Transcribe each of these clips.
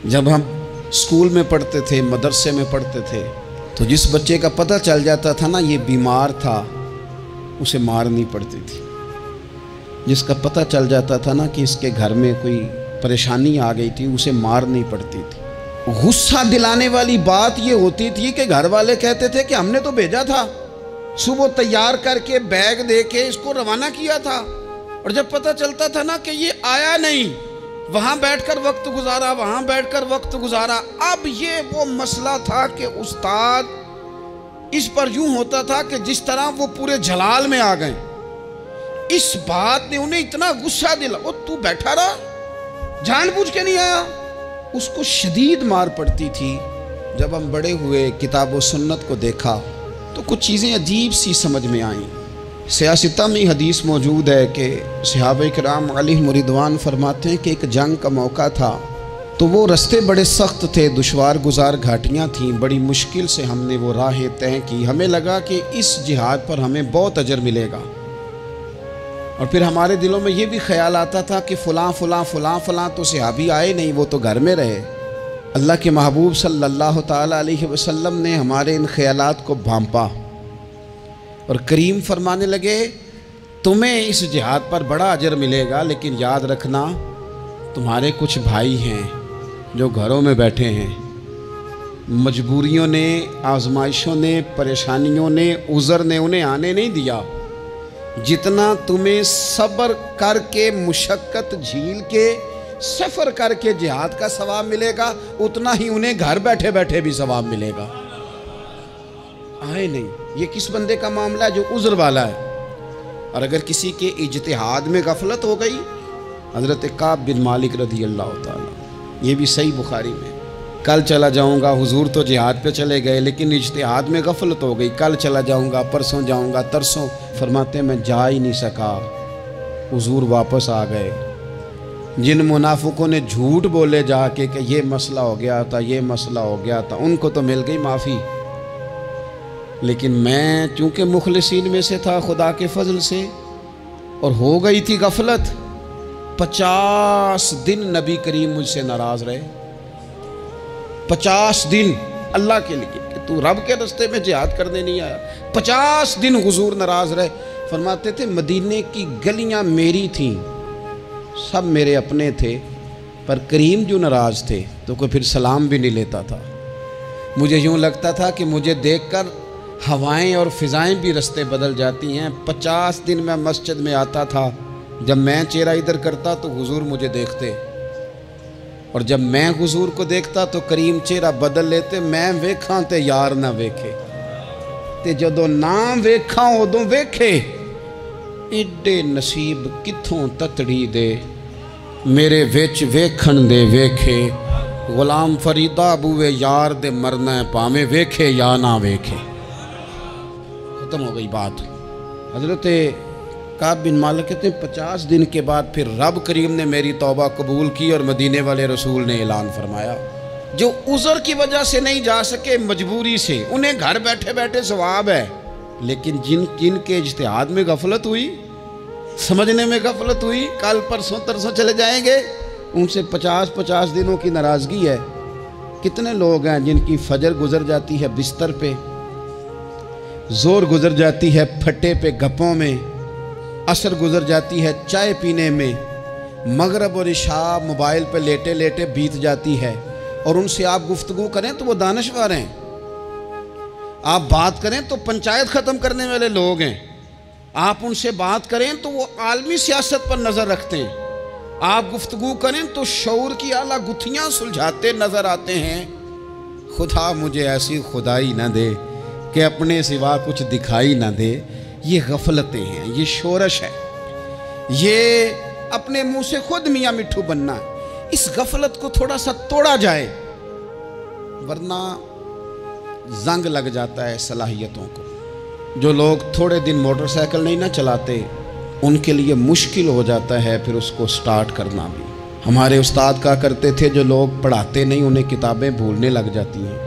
جب ہم اسکول میں پڑھتے تھے، مدرسے میں پڑھتے تھے، تو جس بچے کا پتہ چل جاتا تھا نا یہ بیمار تھا، اسے مارنی پڑتی تھی۔ جس کا پتہ چل جاتا تھا نا کہ اس کے گھر میں کوئی پریشانی آ گئی تھی، اسے مارنی پڑتی تھی۔ غصہ دلانے والی بات یہ ہوتی تھی کہ گھر والے کہتے تھے کہ ہم نے تو بھیجا تھا، صبح تیار کر کے بیگ دے کے اس کو روانہ کیا تھا، اور جب پتہ چلتا تھا نا کہ یہ آیا نہیں، وہاں بیٹھ کر وقت گزارا، وہاں بیٹھ کر وقت گزارا۔ اب یہ وہ مسئلہ تھا کہ استاد اس پر یوں ہوتا تھا کہ جس طرح وہ پورے جلال میں آ گئے۔ اس بات نے انہیں اتنا غصہ دلا، وہ تو بیٹھا رہا، جان بوجھ کے نہیں آیا۔ اس کو شدید مار پڑتی تھی۔ جب ہم بڑے ہوئے، کتاب و سنت کو دیکھا تو کچھ چیزیں عجیب سی سمجھ میں آئیں۔ سیاستہ میں حدیث موجود ہے کہ صحابہ کرام علیہم رضوان فرماتے ہیں کہ ایک جنگ کا موقع تھا، تو وہ رستے بڑے سخت تھے، دشوار گزار گھاٹیاں تھیں، بڑی مشکل سے ہم نے وہ راہیں طے کی۔ ہمیں لگا کہ اس جہاد پر ہمیں بہت اجر ملے گا، اور پھر ہمارے دلوں میں یہ بھی خیال آتا تھا کہ فلاں فلاں فلاں فلاں تو صحابی آئے نہیں، وہ تو گھر میں رہے۔ اللہ کے محبوب صلی اللہ تعالیٰ علیہ وسلم نے ہمارے ان خیالات کو بھانپا اور کریم فرمانے لگے تمہیں اس جہاد پر بڑا اجر ملے گا، لیکن یاد رکھنا تمہارے کچھ بھائی ہیں جو گھروں میں بیٹھے ہیں، مجبوریوں نے، آزمائشوں نے، پریشانیوں نے، عذر نے انہیں آنے نہیں دیا۔ جتنا تمہیں صبر کر کے، مشقت جھیل کے، سفر کر کے جہاد کا ثواب ملے گا، اتنا ہی انہیں گھر بیٹھے بیٹھے بھی ثواب ملے گا۔ آئے نہیں، یہ کس بندے کا معاملہ ہے جو عذر والا ہے؟ اور اگر کسی کے اجتہاد میں غفلت ہو گئی، حضرت کعب بن مالک رضی اللہ تعالیٰ، یہ بھی صحیح بخاری میں، کل چلا جاؤں گا، حضور تو جہاد پہ چلے گئے لیکن اجتہاد میں غفلت ہو گئی، کل چلا جاؤں گا، پرسوں جاؤں گا، ترسوں، فرماتے ہیں میں جا ہی نہیں سکا، حضور واپس آ گئے۔ جن منافقوں نے جھوٹ بولے جا کے کہ یہ مسئلہ ہو گیا تھا، یہ مسئلہ ہو گیا تھا، ان کو تو مل گئی معافی، لیکن میں چونکہ مخلصین میں سے تھا خدا کے فضل سے، اور ہو گئی تھی غفلت، 50 دن نبی کریم مجھ سے ناراض رہے۔ 50 دن اللہ کے لیے کہ تو رب کے رستے میں جہاد کرنے نہیں آیا، 50 دن حضور ناراض رہے۔ فرماتے تھے مدینے کی گلیاں میری تھیں، سب میرے اپنے تھے، پر کریم جو ناراض تھے تو کوئی پھر سلام بھی نہیں لیتا تھا۔ مجھے یوں لگتا تھا کہ مجھے دیکھ کر ہوائیں اور فضائیں بھی رستے بدل جاتی ہیں۔ 50 دن میں مسجد میں آتا تھا، جب میں چہرہ ادھر کرتا تو حضور مجھے دیکھتے، اور جب میں حضور کو دیکھتا تو کریم چہرہ بدل لیتے، میں ویکھاں تے یار نہ ویکھے، تے جدوں نہ ویکھاں ادوں ویکھے، ایڈے نصیب کتھوں تتڑی دے، میرے وچ ویکھن دے ویکھے، غلام فریدہ بوئے یار دے مرنا ہے پاویں ویکھے یا نہ ویکھے۔ ختم ہو گئی بات۔ حضرت کعب بن مالک کہتے ہیں 50 دن کے بعد پھر رب کریم نے میری توبہ قبول کی، اور مدینے والے رسول نے اعلان فرمایا جو عذر کی وجہ سے نہیں جا سکے، مجبوری سے، انہیں گھر بیٹھے بیٹھے ثواب ہے، لیکن جن کے اجتہاد میں غفلت ہوئی، سمجھنے میں غفلت ہوئی، کل پرسوں ترسوں چلے جائیں گے، ان سے 50 دنوں کی ناراضگی ہے۔ کتنے لوگ ہیں جن کی فجر گزر جاتی ہے بستر پہ، زور گزر جاتی ہے پھٹے پہ گپوں میں، عصر گزر جاتی ہے چائے پینے میں، مغرب اور عشاء موبائل پہ لیٹے لیٹے بیت جاتی ہے، اور ان سے آپ گفتگو کریں تو وہ دانشور ہیں، آپ بات کریں تو پنچایت ختم کرنے والے لوگ ہیں، آپ ان سے بات کریں تو وہ عالمی سیاست پر نظر رکھتے ہیں، آپ گفتگو کریں تو شعور کی اعلیٰ گتھیاں سلجھاتے نظر آتے ہیں۔ خدا مجھے ایسی خدائی نہ دے کہ اپنے سوا کچھ دکھائی نہ دے۔ یہ غفلتیں ہیں، یہ شورش ہے، یہ اپنے منہ سے خود میاں مٹھو بننا ہے۔ اس غفلت کو تھوڑا سا توڑا جائے، ورنہ زنگ لگ جاتا ہے صلاحیتوں کو۔ جو لوگ تھوڑے دن موٹر سائیکل نہیں نہ چلاتے، ان کے لیے مشکل ہو جاتا ہے پھر اس کو سٹارٹ کرنا بھی۔ ہمارے استاد کہا کرتے تھے جو لوگ پڑھاتے نہیں انہیں کتابیں بھولنے لگ جاتی ہیں،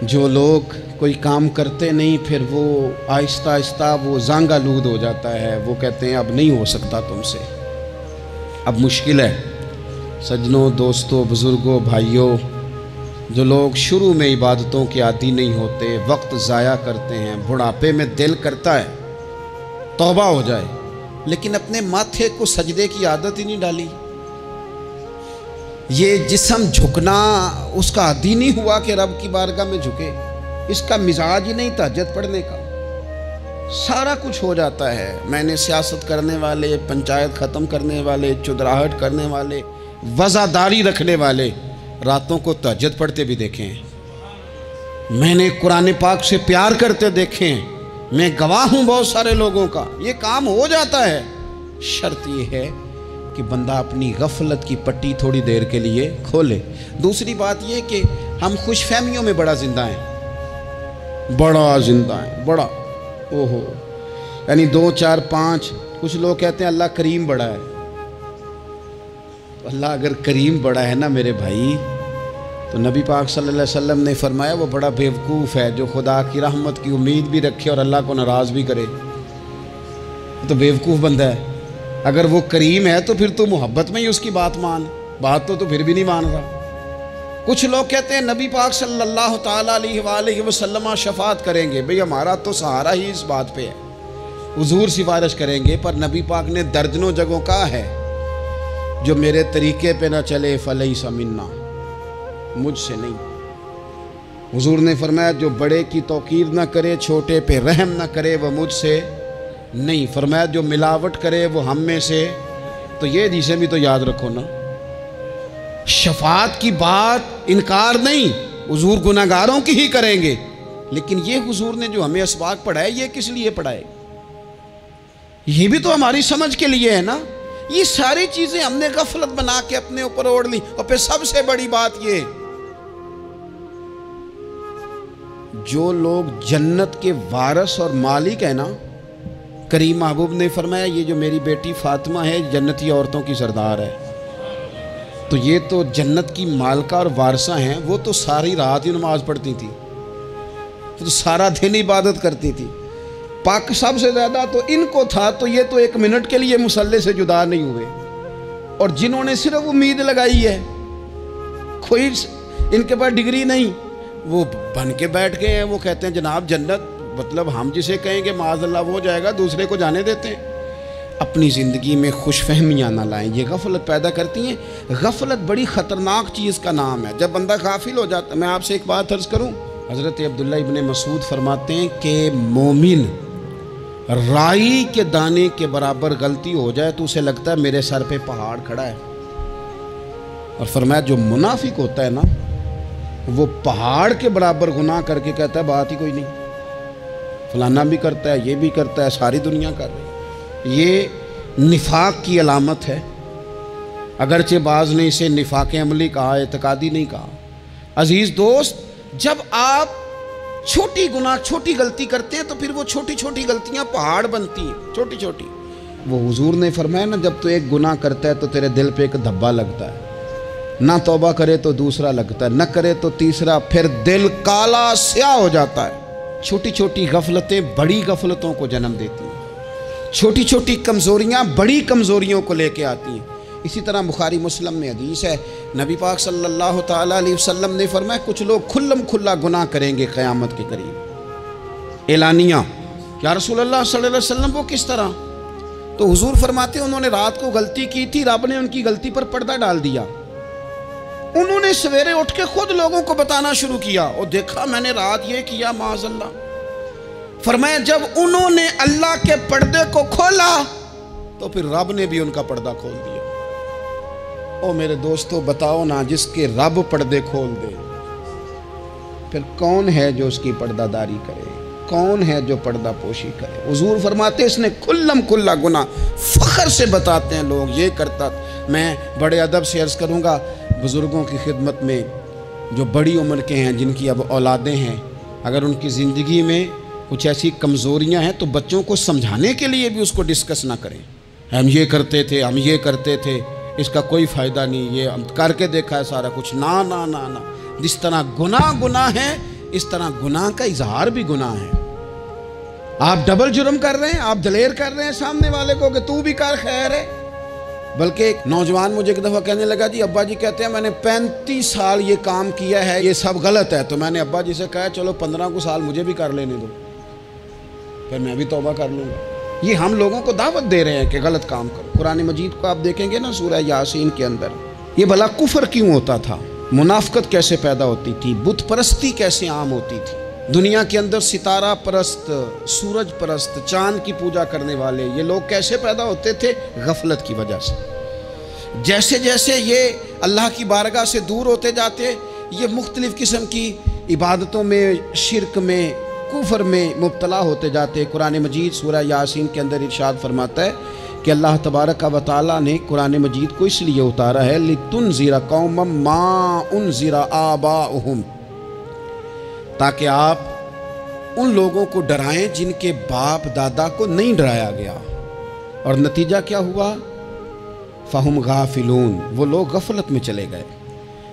جو لوگ کوئی کام کرتے نہیں پھر وہ آہستہ آہستہ وہ زنگ آلود ہو جاتا ہے، وہ کہتے ہیں اب نہیں ہو سکتا تم سے، اب مشکل ہے۔ سجنوں، دوستوں، بزرگوں، بھائیوں، جو لوگ شروع میں عبادتوں کے عادی نہیں ہوتے، وقت ضائع کرتے ہیں، بڑھاپے میں دل کرتا ہے توبہ ہو جائے، لیکن اپنے ماتھے کو سجدے کی عادت ہی نہیں ڈالی، یہ جسم جھکنا اس کا عادی نہیں ہوا کہ رب کی بارگاہ میں جھکے، اس کا مزاج ہی نہیں تہجد پڑھنے کا، سارا کچھ ہو جاتا ہے۔ میں نے سیاست کرنے والے، پنچایت ختم کرنے والے، چودراہٹ کرنے والے، وزاداری رکھنے والے راتوں کو تہجد پڑھتے بھی دیکھے ہیں، میں نے قرآن پاک سے پیار کرتے دیکھے ہیں، میں گواہ ہوں بہت سارے لوگوں کا، یہ کام ہو جاتا ہے۔ شرط یہ ہے کہ بندہ اپنی غفلت کی پٹی تھوڑی دیر کے لیے کھولے۔ دوسری بات یہ کہ ہم خوش فہمیوں میں بڑا زندہ ہیں، بڑا زندہ ہیں، بڑا اوہو، یعنی 2 4 5، کچھ لوگ کہتے ہیں اللہ کریم بڑا ہے۔ اللہ اگر کریم بڑا ہے نا میرے بھائی، تو نبی پاک صلی اللہ علیہ وسلم نے فرمایا وہ بڑا بیوقوف ہے جو خدا کی رحمت کی امید بھی رکھے اور اللہ کو ناراض بھی کرے، تو بیوقوف بندہ ہے۔ اگر وہ کریم ہے تو پھر تو محبت میں ہی اس کی بات مان، بات تو پھر بھی نہیں مان رہا۔ کچھ لوگ کہتے ہیں نبی پاک صلی اللہ تعالیٰ علیہ وآلہ وسلم شفاعت کریں گے، بھئی ہمارا تو سہارا ہی اس بات پہ ہے، حضور سفارش کریں گے، پر نبی پاک نے درجنوں جگہوں کہا ہے جو میرے طریقے پہ نہ چلے فلیس منا، مجھ سے نہیں۔ حضور نے فرمایا جو بڑے کی توقیر نہ کرے، چھوٹے پہ رحم نہ کرے، وہ مجھ سے نہیں۔ فرمایا جو ملاوٹ کرے وہ ہم میں سے، تو یہ حدیثیں بھی تو یاد رکھو نا۔ شفاعت کی بات انکار نہیں، حضور گناہگاروں کی ہی کریں گے، لیکن یہ حضور نے جو ہمیں اسباق پڑھائے یہ کس لیے پڑھائے؟ یہ بھی تو ہماری سمجھ کے لیے ہے نا۔ یہ ساری چیزیں ہم نے غفلت بنا کے اپنے اوپر اوڑھ لی، اور پھر سب سے بڑی بات یہ، جو لوگ جنت کے وارث اور مالک ہیں نا، کریم محبوب نے فرمایا یہ جو میری بیٹی فاطمہ ہے جنتی عورتوں کی سردار ہے، تو یہ تو جنت کی مالکہ اور وارثہ ہیں، وہ تو ساری رات ہی نماز پڑھتی تھی، تو سارا دن عبادت کرتی تھی، پاک سب سے زیادہ تو ان کو تھا، تو یہ تو 1 منٹ کے لیے مصلی سے جدا نہیں ہوئے۔ اور جنہوں نے صرف امید لگائی ہے، کوئی ان کے پاس ڈگری نہیں، وہ بن کے بیٹھ گئے ہیں، وہ کہتے ہیں جناب جنت، مطلب ہم جسے کہیں گے معاذ اللہ وہ ہو جائے گا، دوسرے کو جانے دیتے ہیں۔ اپنی زندگی میں خوش فہمیاں نہ لائیں، یہ غفلت پیدا کرتی ہیں۔ غفلت بڑی خطرناک چیز کا نام ہے، جب بندہ غافل ہو جاتا ہے۔ میں آپ سے ایک بات عرض کروں، حضرت عبداللہ ابن مسعود فرماتے ہیں کہ مومن رائی کے دانے کے برابر غلطی ہو جائے تو اسے لگتا ہے میرے سر پہ پہاڑ کھڑا ہے، اور فرمایا جو منافق ہوتا ہے نا، وہ پہاڑ کے برابر گناہ کر کے کہتا ہے بات ہی کوئی نہیں، فلانا بھی کرتا ہے، یہ بھی کرتا ہے، ساری دنیا کر رہی ہے۔ یہ نفاق کی علامت ہے، اگرچہ بعض نے اسے نفاق عملی کہا، اعتقادی نہیں کہا۔ عزیز دوست، جب آپ چھوٹی گناہ چھوٹی غلطی کرتے ہیں تو پھر وہ چھوٹی چھوٹی غلطیاں پہاڑ بنتی ہیں، چھوٹی چھوٹی۔ وہ حضور نے فرمایا نا، جب تو ایک گناہ کرتا ہے تو تیرے دل پہ ایک دھبا لگتا ہے، نہ توبہ کرے تو دوسرا لگتا ہے، نہ کرے تو تیسرا، پھر دل کالا سیاہ ہو جاتا ہے۔ چھوٹی چھوٹی غفلتیں بڑی غفلتوں کو جنم دیتی ہیں، چھوٹی چھوٹی کمزوریاں بڑی کمزوریوں کو لے کے آتی ہیں۔ اسی طرح بخاری مسلم میں حدیث ہے، نبی پاک صلی اللہ تعالیٰ علیہ وسلم نے فرمایا کچھ لوگ کھلم کھلا گناہ کریں گے قیامت کے قریب۔ اعلانیہ، یا رسول اللہ صلی اللہ علیہ وسلم وہ کس طرح؟ تو حضور فرماتے ہیں انہوں نے رات کو غلطی کی تھی، رب نے ان کی غلطی پر پردہ ڈال دیا، انہوں نے سویرے اٹھ کے خود لوگوں کو بتانا شروع کیا، اور دیکھا میں نے رات یہ کیا، معاذ اللہ۔ فرمایا جب انہوں نے اللہ کے پردے کو کھولا تو پھر رب نے بھی ان کا پردہ کھول دیا۔ او میرے دوستو بتاؤ نا، جس کے رب پردے کھول دے پھر کون ہے جو اس کی پردہ داری کرے؟ کون ہے جو پردہ پوشی کرے؟ حضور فرماتے اس نے کھلم کھلا گناہ، فخر سے بتاتے ہیں لوگ یہ کرتا۔ میں بڑے ادب سے عرض کروں گا بزرگوں کی خدمت میں، جو بڑی عمر کے ہیں، جن کی اب اولادیں ہیں، اگر ان کی زندگی میں کچھ ایسی کمزوریاں ہیں تو بچوں کو سمجھانے کے لیے بھی اس کو ڈسکس نہ کریں، ہم یہ کرتے تھے، ہم یہ کرتے تھے، اس کا کوئی فائدہ نہیں، یہ ہم کر کے دیکھا ہے سارا کچھ۔ نہ نہ نہ نہ، جس طرح گناہ ہے اس طرح گناہ کا اظہار بھی گناہ ہے۔ آپ ڈبل جرم کر رہے ہیں، آپ دلیر کر رہے ہیں سامنے والے کو کہ تو بھی کر، خیر ہے، بلکہ ایک نوجوان مجھے ایک دفعہ کہنے لگا جی ابا جی کہتے ہیں میں نے 35 سال یہ کام کیا ہے، یہ سب غلط ہے۔ تو میں نے ابا جی سے کہا چلو 15 کو سال مجھے بھی کر لینے دو، پھر میں بھی توبہ کر لوں گا۔ یہ ہم لوگوں کو دعوت دے رہے ہیں کہ غلط کام کرو۔ قرآن مجید کو آپ دیکھیں گے نا سورہ یاسین کے اندر، یہ بھلا کفر کیوں ہوتا تھا، منافقت کیسے پیدا ہوتی تھی، بت پرستی کیسے عام ہوتی تھی، دنیا کے اندر ستارہ پرست، سورج پرست، چاند کی پوجا کرنے والے یہ لوگ کیسے پیدا ہوتے تھے؟ غفلت کی وجہ سے۔ جیسے جیسے یہ اللہ کی بارگاہ سے دور ہوتے جاتے، یہ مختلف قسم کی عبادتوں میں، شرک میں، کفر میں مبتلا ہوتے جاتے۔ قرآن مجید سورہ یاسین کے اندر ارشاد فرماتا ہے کہ اللہ تبارک و تعالیٰ نے قرآن مجید کو اس لیے اتارا ہے لِتُنذِرَ قَوْمًا مَا أُنذِرَ آبَاؤُهُمْ، تاکہ آپ ان لوگوں کو ڈرائیں جن کے باپ دادا کو نہیں ڈرایا گیا۔ اور نتیجہ کیا ہوا؟ فَهُمْ غَافِلُونَ، وہ لوگ غفلت میں چلے گئے،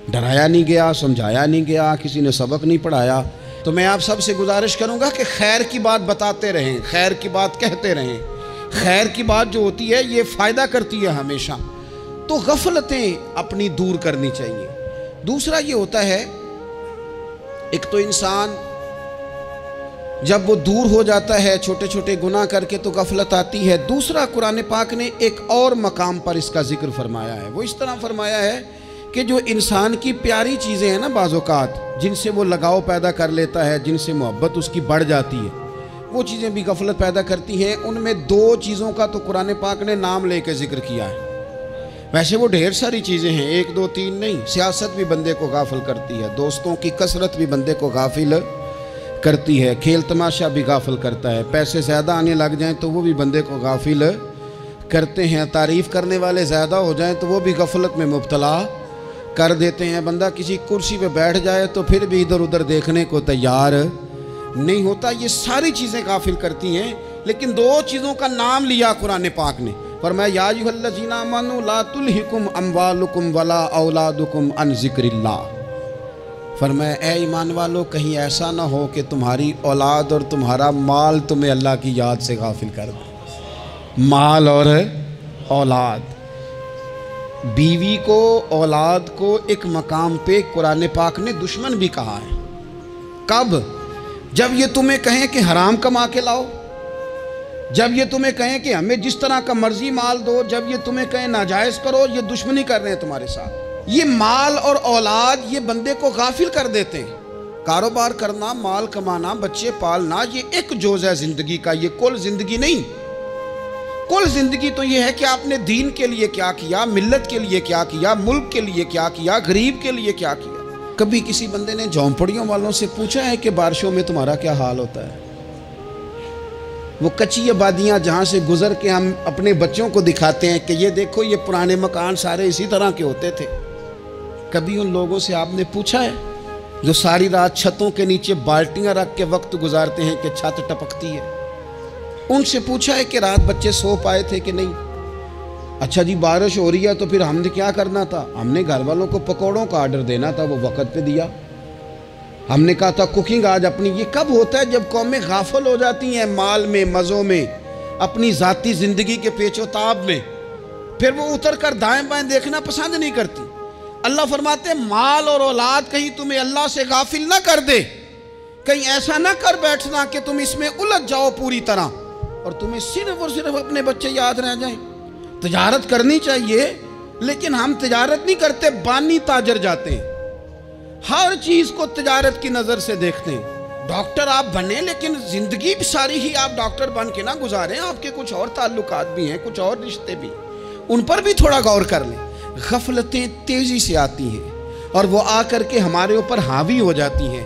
ڈرایا نہیں گیا، سمجھایا نہیں گیا، کسی نے سبق نہیں پڑھایا۔ تو میں آپ سب سے گزارش کروں گا کہ خیر کی بات بتاتے رہیں، خیر کی بات کہتے رہیں۔ خیر کی بات جو ہوتی ہے یہ فائدہ کرتی ہے ہمیشہ، تو غفلتیں اپنی دور کرنی چاہیے۔ دوسرا یہ ہوتا ہے، ایک تو انسان جب وہ دور ہو جاتا ہے چھوٹے چھوٹے گناہ کر کے تو غفلت آتی ہے۔ دوسرا قرآن پاک نے ایک اور مقام پر اس کا ذکر فرمایا ہے، وہ اس طرح فرمایا ہے کہ جو انسان کی پیاری چیزیں ہیں نا بعض اوقات، جن سے وہ لگاؤ پیدا کر لیتا ہے، جن سے محبت اس کی بڑھ جاتی ہے، وہ چیزیں بھی غفلت پیدا کرتی ہیں۔ ان میں 2 چیزوں کا تو قرآن پاک نے نام لے کے ذکر کیا ہے۔ ویسے وہ ڈھیر ساری چیزیں ہیں، 1 2 3 نہیں۔ سیاست بھی بندے کو غافل کرتی ہے، دوستوں کی کثرت بھی بندے کو غافل کرتی ہے، کھیل تماشا بھی غافل کرتا ہے، پیسے زیادہ آنے لگ جائیں تو وہ بھی بندے کو غافل کرتے ہیں، تعریف کرنے والے زیادہ ہو جائیں تو وہ بھی غفلت میں مبتلا کر دیتے ہیں۔ بندہ کسی کرسی پہ بیٹھ جائے تو پھر بھی ادھر ادھر دیکھنے کو تیار نہیں ہوتا۔ یہ ساری چیزیں غافل کرتی ہیں، لیکن 2 چیزوں کا نام لیا قرآن پاک نے، فرمایا یا ایھا الذین آمنوا لا تلھکم اموالکم ولا اولادکم عن ذکر اللہ۔ فرمایا اے ایمان والو، کہیں ایسا نہ ہو کہ تمہاری اولاد اور تمہارا مال تمہیں اللہ کی یاد سے غافل کر دے۔ مال اور اولاد، بیوی کو، اولاد کو ایک مقام پہ قرآن پاک نے دشمن بھی کہا ہے۔ کب؟ جب یہ تمہیں کہیں کہ حرام کما کے لاؤ، جب یہ تمہیں کہیں کہ ہمیں جس طرح کا مرضی مال دو، جب یہ تمہیں کہیں ناجائز کرو، یہ دشمنی کر رہے ہیں تمہارے ساتھ۔ یہ مال اور اولاد یہ بندے کو غافل کر دیتے ہیں۔ کاروبار کرنا، مال کمانا، بچے پالنا، یہ ایک جز ہے زندگی کا، یہ کل زندگی نہیں۔ کل زندگی تو یہ ہے کہ آپ نے دین کے لیے کیا کیا، ملت کے لیے کیا کیا، ملک کے لیے کیا کیا، غریب کے لیے کیا کیا۔ کبھی کسی بندے نے جھونپڑیوں والوں سے پوچھا ہے کہ بارشوں میں تمہارا کیا حال ہوتا ہے؟ وہ کچی آبادیاں جہاں سے گزر کے ہم اپنے بچوں کو دکھاتے ہیں کہ یہ دیکھو یہ پرانے مکان سارے اسی طرح کے ہوتے تھے، کبھی ان لوگوں سے آپ نے پوچھا ہے جو ساری رات چھتوں کے نیچے بالٹیاں رکھ کے وقت گزارتے ہیں کہ چھت ٹپکتی ہے؟ ان سے پوچھا ہے کہ رات بچے سو پائے تھے کہ نہیں؟ اچھا جی بارش ہو رہی ہے تو پھر ہم نے کیا کرنا تھا؟ ہم نے گھر والوں کو پکوڑوں کا آرڈر دینا تھا، وہ وقت پہ دیا۔ ہم نے کہا تھا کوکنگ آج اپنی۔ یہ کب ہوتا ہے؟ جب قومیں غافل ہو جاتی ہیں مال میں، مزوں میں، اپنی ذاتی زندگی کے پیچ و تاب میں، پھر وہ اتر کر دائیں بائیں دیکھنا پسند نہیں کرتی۔ اللہ فرماتے ہیں مال اور اولاد کہیں تمہیں اللہ سے غافل نہ کر دے، کہیں ایسا نہ کر بیٹھنا کہ تم اس میں الجھ جاؤ پوری طرح اور تمہیں صرف اور صرف اپنے بچے یاد رہ جائیں۔ تجارت کرنی چاہیے، لیکن ہم تجارت نہیں کرتے، بانی تاجر جاتے ہیں، ہر چیز کو تجارت کی نظر سے دیکھتے ہیں۔ ڈاکٹر آپ بنیں لیکن زندگی ساری ہی آپ ڈاکٹر بن کے نہ گزاریں، آپ کے کچھ اور تعلقات بھی ہیں، کچھ اور رشتے بھی، ان پر بھی تھوڑا غور کر لیں۔ غفلتیں تیزی سے آتی ہیں اور وہ آ کر کے ہمارے اوپر حاوی ہو جاتی ہیں۔